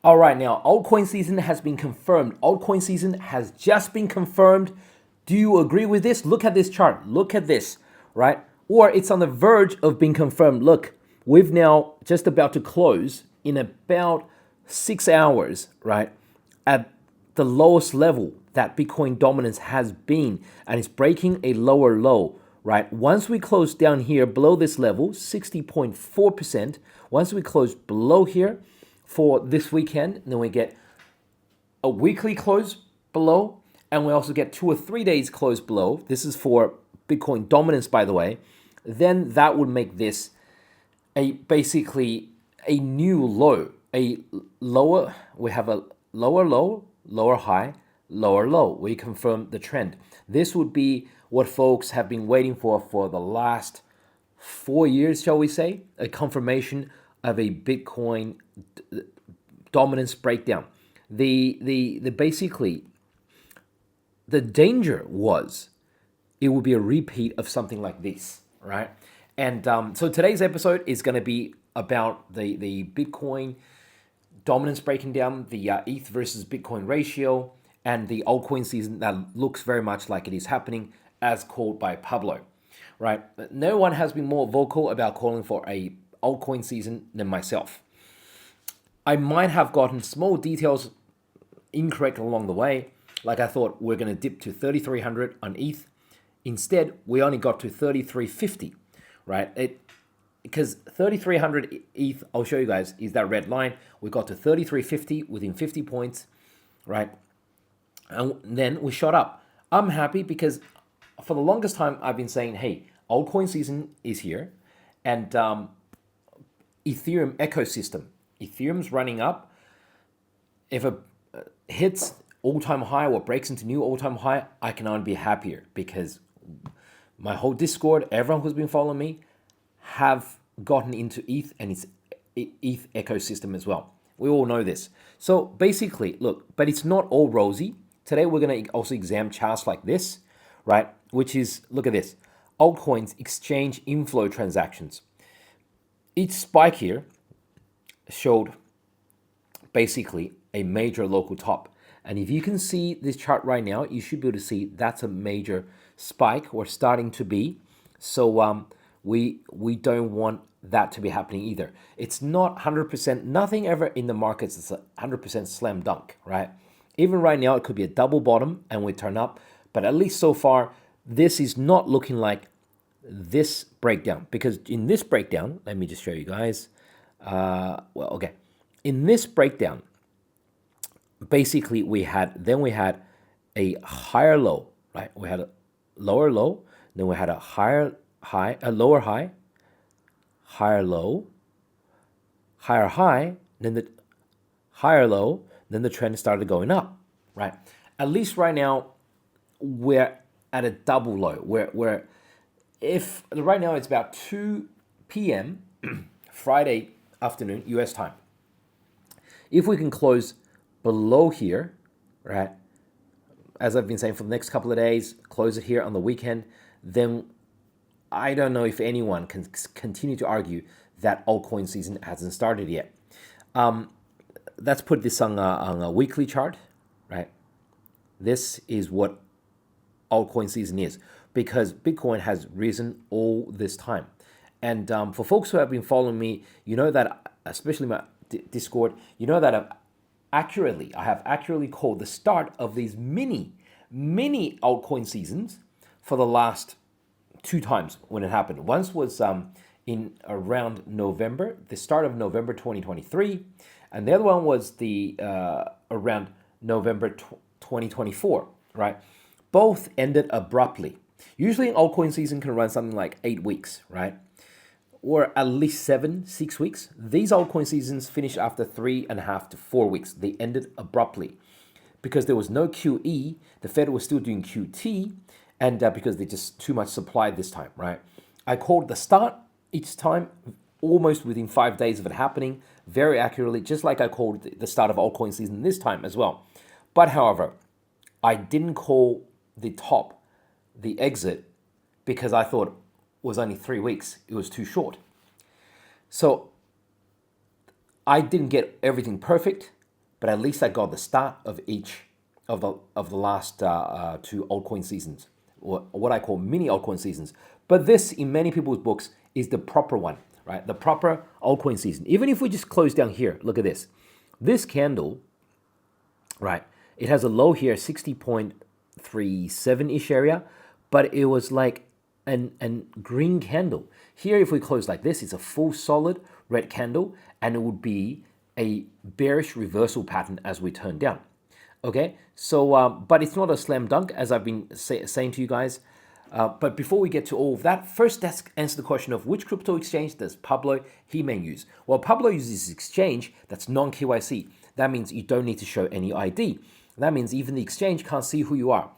All right, now altcoin season has been confirmed. Altcoin season has just been confirmed. Do you agree with this? Look at this chart. Look at this, right? Or it's on the verge of being confirmed. Look, we've now just about to close in about 6 hours, right? At the lowest level that Bitcoin dominance has been, and it's breaking a lower low, right? Once we close down here below this level, 60.4%, once we close below here for this weekend, then we get a weekly close below, and we also get 2 or 3 days close below. This is for Bitcoin dominance, by the way. Then that would make this basically a new low, a lower. We have a lower low, lower high, lower low. We confirm the trend. This would be what folks have been waiting for the last 4 years, shall we say, a confirmation of a Bitcoin dominance breakdown. The basically the danger was it would be a repeat of something like this, right? And so today's episode is going to be about the Bitcoin dominance breaking down, the ETH versus Bitcoin ratio, and the altcoin season that looks very much like it is happening as called by Pablo, right? No one has been more vocal about calling for a altcoin season than myself. I might have gotten small details incorrect along the way, like I thought we're going to dip to 3,300 on ETH. Instead, we only got to 3,350, right? Because 3,300 ETH, I'll show you guys, is that red line. We got to 3,350 within 50 points, right? And then we shot up. I'm happy because for the longest time, I've been saying, hey, altcoin season is here. And Ethereum ecosystem, Ethereum's running up. If it hits all-time high or breaks into new all-time high, I can only be happier because my whole Discord, everyone who's been following me, have gotten into ETH and its ETH ecosystem as well. We all know this. So basically, look, but it's not all rosy. Today, we're going to also examine charts like this, right? Which is, look at this, altcoins exchange inflow transactions. Each spike here showed basically a major local top. And if you can see this chart right now, you should be able to see that's a major spike or starting to be. So we don't want that to be happening either. It's not 100%, nothing ever in the markets is a 100% slam dunk, right? Even right now, it could be a double bottom and we turn up. But at least so far, this is not looking like this breakdown. Because in this breakdown, let me just show you guys. In this breakdown, basically we had a higher low, right? We had a lower low, then we had a higher high, a lower high, higher low, higher high, then the higher low, then the trend started going up, right? At least right now, we're at a double low. Where if right now it's about 2 p.m. Friday afternoon, US time. If we can close below here, right, as I've been saying for the next couple of days, close it here on the weekend, then I don't know if anyone can continue to argue that altcoin season hasn't started yet. Let's put this on a weekly chart, right? This is what altcoin season is because Bitcoin has risen all this time. And for folks who have been following me, you know that, especially my Discord, you know that I have accurately called the start of these mini altcoin seasons for the last 2 times when it happened. Once was in around November, the start of November 2023, and the other one was the around November 2024, right? Both ended abruptly. Usually an altcoin season can run something like 8 weeks, right? Or at least 6 weeks. These altcoin seasons finished after 3.5 to 4 weeks. They ended abruptly because there was no QE. The Fed was still doing QT, and because they just too much supply this time, right? I called the start each time almost within 5 days of it happening, very accurately, just like I called the start of altcoin season this time as well. But however, I didn't call the top, the exit, because I thought it was only 3 weeks. It was too short. So I didn't get everything perfect, but at least I got the start of each of the last two altcoin seasons, or what I call mini altcoin seasons. But this, in many people's books, is the proper one, right? The proper altcoin season. Even if we just close down here, look at this. This candle, right? It has a low here, 60.37-ish area, but it was like an green candle. Here, if we close like this, it's a full solid red candle, and it would be a bearish reversal pattern as we turn down. Okay, so but it's not a slam dunk, as I've been saying to you guys. But before we get to all of that, first let's answer the question of which crypto exchange does Pablo He-Man use? Well, Pablo uses exchange that's non-KYC. That means you don't need to show any ID. That means even the exchange can't see who you are.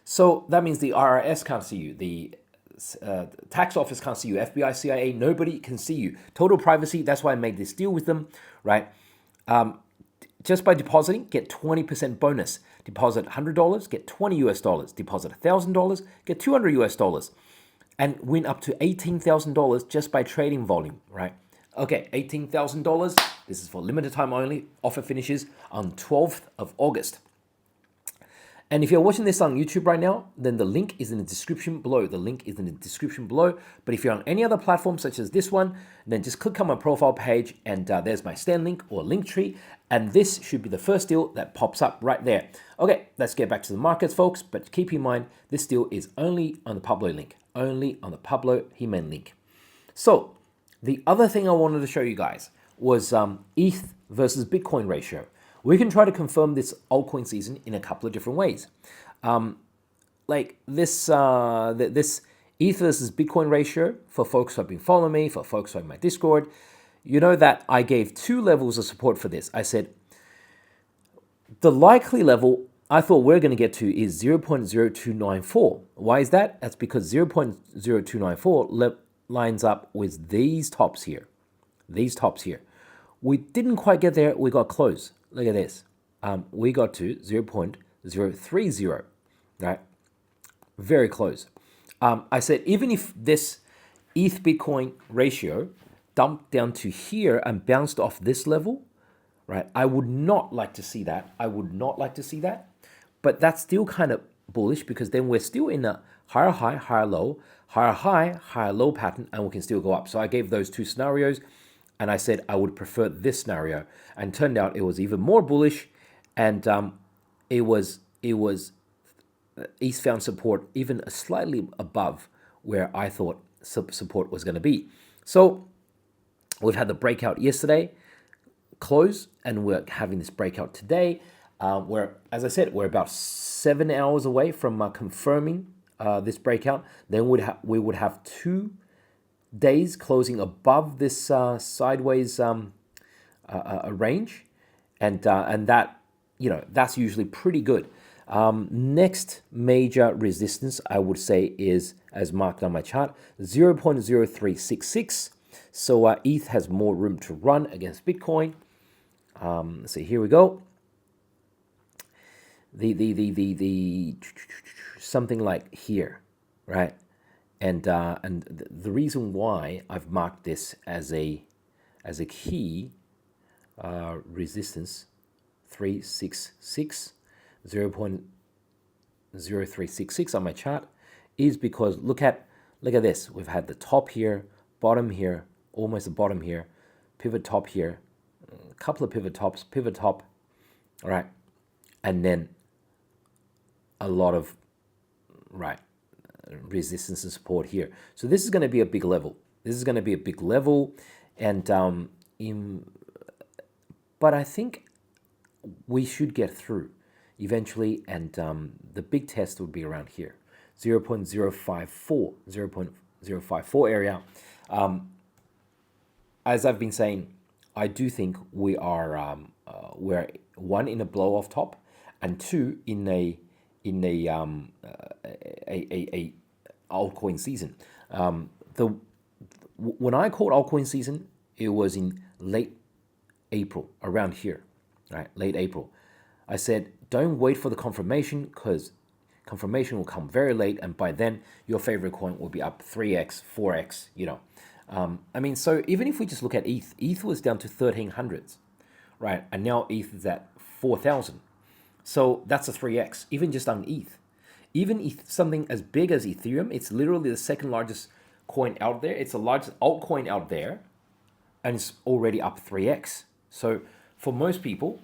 So that means the IRS can't see you, the tax office can't see you, FBI, CIA, nobody can see you. Total privacy, that's why I made this deal with them, right? Just by depositing, get 20% bonus. Deposit $100, get $20 US. Deposit $1,000, get $200 US. And win up to $18,000 just by trading volume, right? Okay, $18,000. This is for limited time only. Offer finishes on 12th of August. And if you're watching this on YouTube right now, then the link is in the description below. The link is in the description below. But if you're on any other platform such as this one, then just click on my profile page and there's my stand link or link tree. And this should be the first deal that pops up right there. Okay, let's get back to the markets, folks. But keep in mind, this deal is only on the Pablo link, only on the Pablo He-Man link. So the other thing I wanted to show you guys was ETH versus Bitcoin ratio. We can try to confirm this altcoin season in a couple of different ways. Like this ETH versus Bitcoin ratio, for folks who have been following me, for folks who are in my Discord, you know that I gave two levels of support for this. I said the likely level I thought we're going to get to is 0.0294. Why is that? That's because 0.0294 lines up with these tops here. These tops here. We didn't quite get there. We got close. Look at this. We got to 0.030, right? Very close. I said, even if this ETH Bitcoin ratio dumped down to here and bounced off this level, right? I would not like to see that. I would not like to see that. But that's still kind of bullish because then we're still in a higher high, higher low, higher high, higher low pattern, and we can still go up. So I gave those two scenarios. And I said I would prefer this scenario, and turned out it was even more bullish, and it was ETH found support even slightly above where I thought support was going to be. So we've had the breakout yesterday, close, and we're having this breakout today. Where, as I said, we're about 7 hours away from confirming this breakout. Then we would have 2 days closing above this sideways range, and that, you know, that's usually pretty good. Next major resistance I would say is, as marked on my chart, 0.0366. So ETH has more room to run against Bitcoin. So here we go. The something like here, right? And the reason why I've marked this as a key resistance 0.0366 on my chart is because look at this. We've had the top here, bottom here, almost the bottom here, pivot top here, a couple of pivot tops, pivot top, all right, and then a lot of resistance and support here. So this is going to be a big level. This is going to be a big level, and but I think we should get through eventually, and the big test would be around here, 0.054 area. As I've been saying, I do think we are we're one in a blow off top, and two in a altcoin season. When I called altcoin season, it was in late April, around here, right? Late April. I said, don't wait for the confirmation, because confirmation will come very late, and by then your favorite coin will be up 3x, 4x, you know. I mean, so even if we just look at ETH was down to 1300s, right? And now ETH is at 4,000. So that's a 3x, even just on ETH. Even something as big as Ethereum, it's literally the second largest coin out there. It's the largest altcoin out there, and it's already up 3x. So for most people,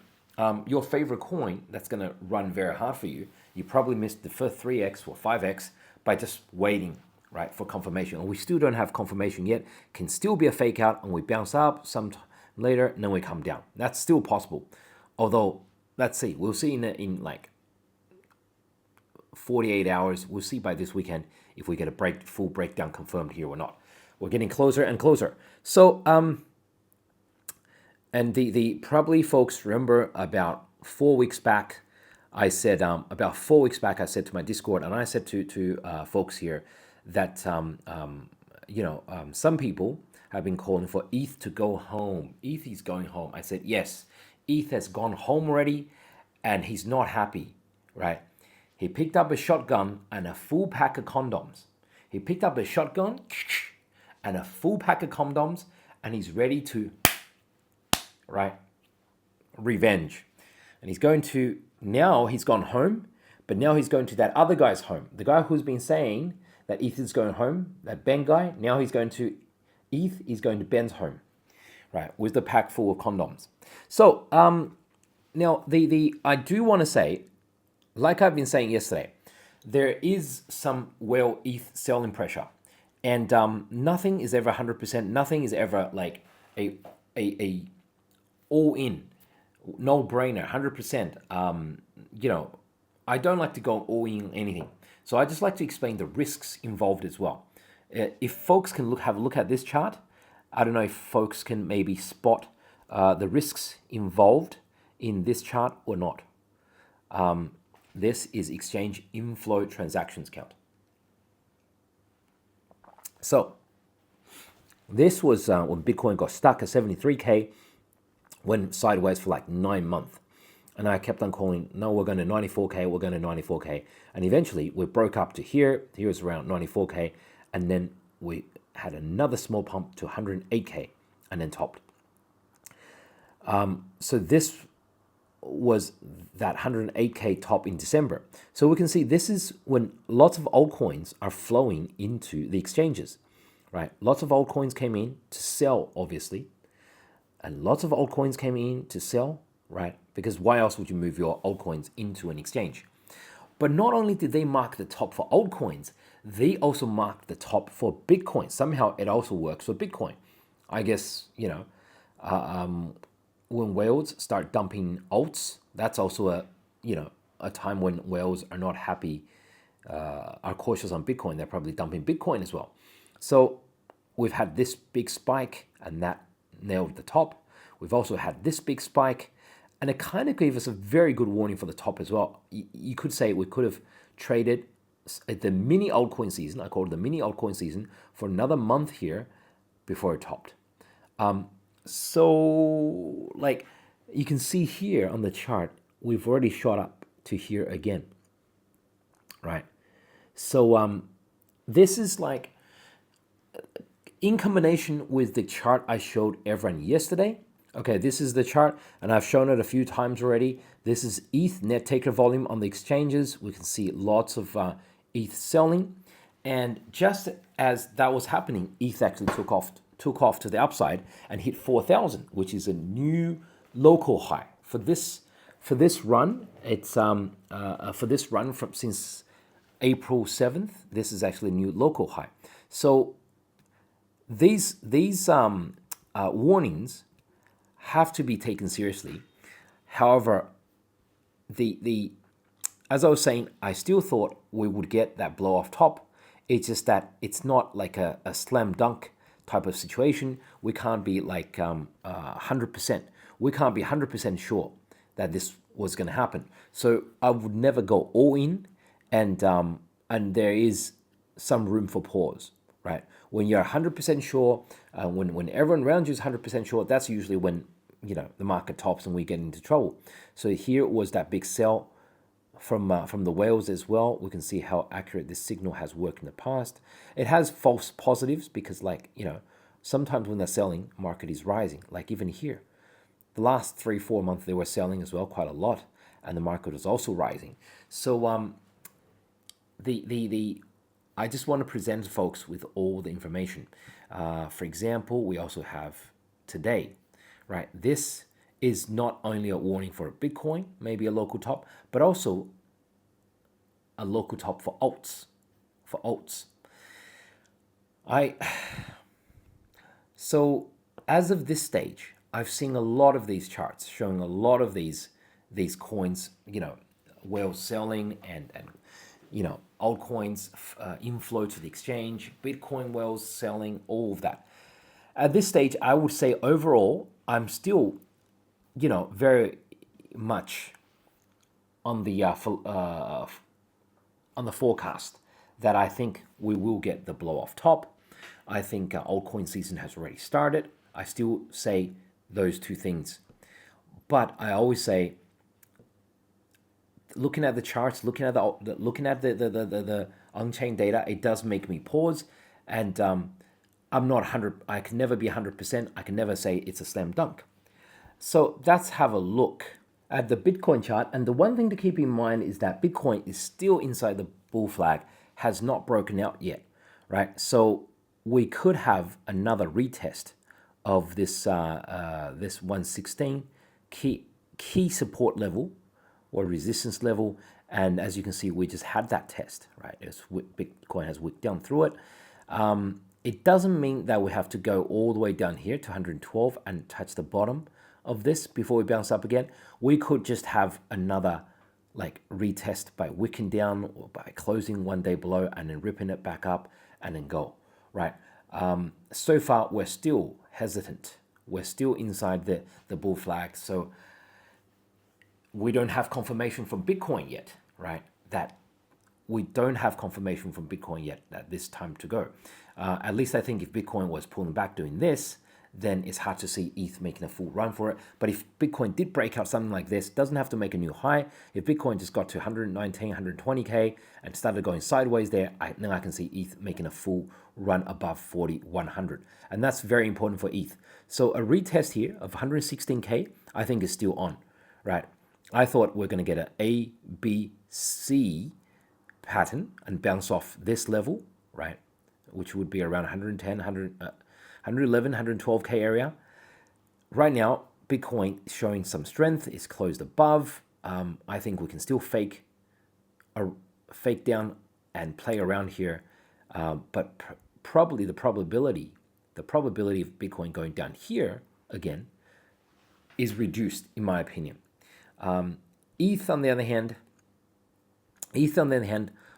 your favorite coin that's going to run very hard for you, you probably missed the first 3x or 5x by just waiting, right, for confirmation. And we still don't have confirmation yet. Can still be a fake out, and we bounce up some later, and then we come down. That's still possible. Although, let's see. We'll see in like 48 hours. We'll see by this weekend if we get a full breakdown confirmed here or not. We're getting closer and closer. So, and the probably folks remember about 4 weeks back, I said to my Discord, and I said to folks here that some people have been calling for ETH to go home. ETH is going home. I said yes, ETH has gone home already, and he's not happy, right? He picked up a shotgun and a full pack of condoms. He picked up a shotgun and a full pack of condoms, and he's ready to, right, revenge. And he's going to, now he's gone home, but now he's going to that other guy's home. The guy who's been saying that ETH is going home, that Ben guy, now he's going to, ETH is going to Ben's home, right, with the pack full of condoms. So now I do want to say, like I've been saying yesterday, there is some whale ETH selling pressure, and nothing is ever 100%. Nothing is ever like a all in, no brainer, 100%. I don't like to go all in anything, so I just like to explain the risks involved as well. If folks can have a look at this chart, I don't know if folks can maybe spot the risks involved in this chart or not. This is exchange inflow transactions count. So this was when Bitcoin got stuck at 73K, went sideways for like 9 months. And I kept on calling, no, we're going to 94K, we're going to 94K. And eventually we broke up to here. Here was around 94K. And then we had another small pump to 108K and then topped. So this was that 108K top in December. So we can see this is when lots of altcoins are flowing into the exchanges, right? Lots of altcoins came in to sell, obviously, and lots of altcoins came in to sell, right? Because why else would you move your altcoins into an exchange? But not only did they mark the top for altcoins, they also marked the top for Bitcoin. Somehow it also works for Bitcoin. I guess, when whales start dumping alts, that's also a time when whales are not happy, are cautious on Bitcoin. They're probably dumping Bitcoin as well. So we've had this big spike, and that nailed the top. We've also had this big spike, and it kind of gave us a very good warning for the top as well. You could say we could have traded at the mini altcoin season, I call it the mini altcoin season, for another month here before it topped. So like you can see here on the chart, we've already shot up to here again, right? So this is like in combination with the chart I showed everyone yesterday. Okay, this is the chart, and I've shown it a few times already. This is ETH net taker volume on the exchanges. We can see lots of ETH selling, and just as that was happening, ETH actually took off to the upside and hit 4,000, which is a new local high for this run. It's for this run from since April 7th. This is actually a new local high. So these warnings have to be taken seriously. However, as I was saying, I still thought we would get that blow off top. It's just that it's not like a slam dunk type of situation. We can't be like 100%. We can't be 100% sure that this was going to happen. So I would never go all in, and there is some room for pause, right? When you're 100% sure, when everyone around you is 100% sure, that's usually when the market tops and we get into trouble. So here was that big sell from the whales as well. We can see how accurate this signal has worked in the past. It has false positives because sometimes when they're selling, market is rising. Like even here, the last 3-4 months they were selling as well quite a lot, and the market was also rising. So the I just want to present folks with all the information. For example, we also have today, right? This is not only a warning for Bitcoin, maybe a local top, but also a local top for alts. For alts, so as of this stage, I've seen a lot of these charts showing a lot of these coins, whale selling and altcoins inflow to the exchange, Bitcoin whales selling, all of that. At this stage, I would say overall, I'm still, very much on the forecast that I think we will get the blow off top. I think altcoin season has already started. I still say those two things, but I always say, looking at the charts, looking at the on-chain data, it does make me pause, and I'm not 100. I can never be 100%. I can never say it's a slam dunk. So let's have a look at the Bitcoin chart. And the one thing to keep in mind is that Bitcoin is still inside the bull flag, has not broken out yet, right? So we could have another retest of this this 116 key support level or resistance level, and as you can see, we just had that test, right? Bitcoin has wicked down through it. It doesn't mean that we have to go all the way down here to 112 and touch the bottom of this before we bounce up again. We could just have another retest by wicking down or by closing one day below and then ripping it back up and then go, right? So far, we're still hesitant. We're still inside the bull flag. So we don't have confirmation from Bitcoin yet, right? That we don't have confirmation from Bitcoin yet that this time to go. At least I think if Bitcoin was pulling back doing this, then it's hard to see ETH making a full run for it. But if Bitcoin did break out something like this, doesn't have to make a new high. If Bitcoin just got to 119, 120K and started going sideways there, then I can see ETH making a full run above 4,100. And that's very important for ETH. So a retest here of 116K, I think is still on, right? I thought we're going to get an A, B, C pattern and bounce off this level, right? Which would be around 110, 111, 112K area. Right now, Bitcoin is showing some strength. It's closed above. I think we can still fake down and play around here. But probably the probability of Bitcoin going down here again is reduced, in my opinion. ETH on the other hand,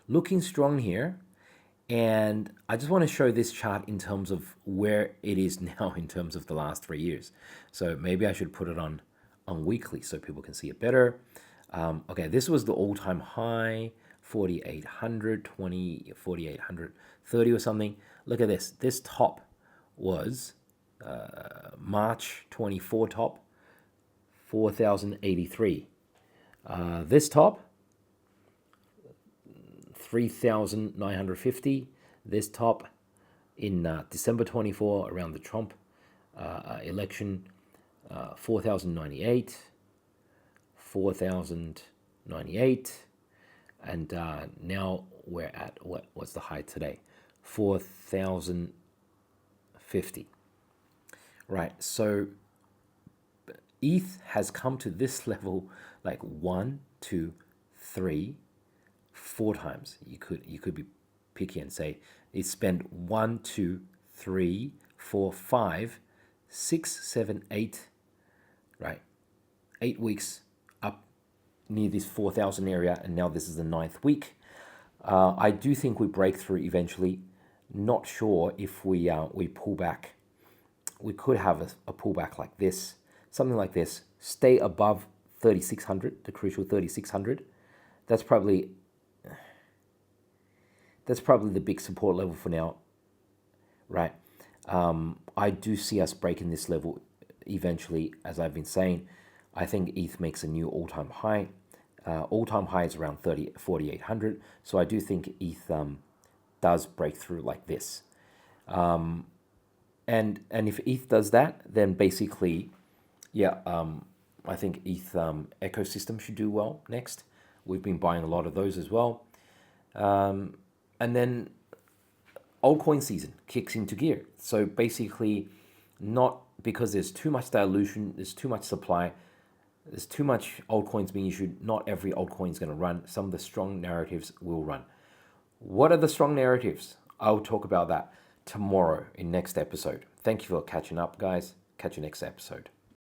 looking strong here. And I just want to show this chart in terms of where it is now in terms of the last 3 years. So maybe I should put it on weekly so people can see it better. Okay, this was the all-time high, 4,800, 20, 4,830 or something. Look at this. This top was March 24 top, 4,083. This top, 3,950. This top in December 24 around the Trump election, 4,098, 4,098, and now we're at what's the high today? 4,050. Right. So ETH has come to this level like 1, 2, 3, 4 times. You could be picky and say it spent 1, 2, 3, 4, 5, 6, 7, 8, right? 8 weeks up near this 4,000 area, and now this is the 9th week. I do think we break through eventually. Not sure if we pull back. We could have a pullback like this, something like this. Stay above 3,600, the crucial 3,600. That's probably the big support level for now, right? I do see us breaking this level eventually, as I've been saying. I think ETH makes a new all-time high. All-time high is around 4,800. So I do think ETH does break through like this. And if ETH does that, then basically Yeah, I think ETH ecosystem should do well next. We've been buying a lot of those as well. And then altcoin season kicks into gear. So basically, not because there's too much dilution, there's too much supply, there's too much altcoins being issued, not every altcoin is going to run. Some of the strong narratives will run. What are the strong narratives? I'll talk about that tomorrow in next episode. Thank you for catching up, guys. Catch you next episode.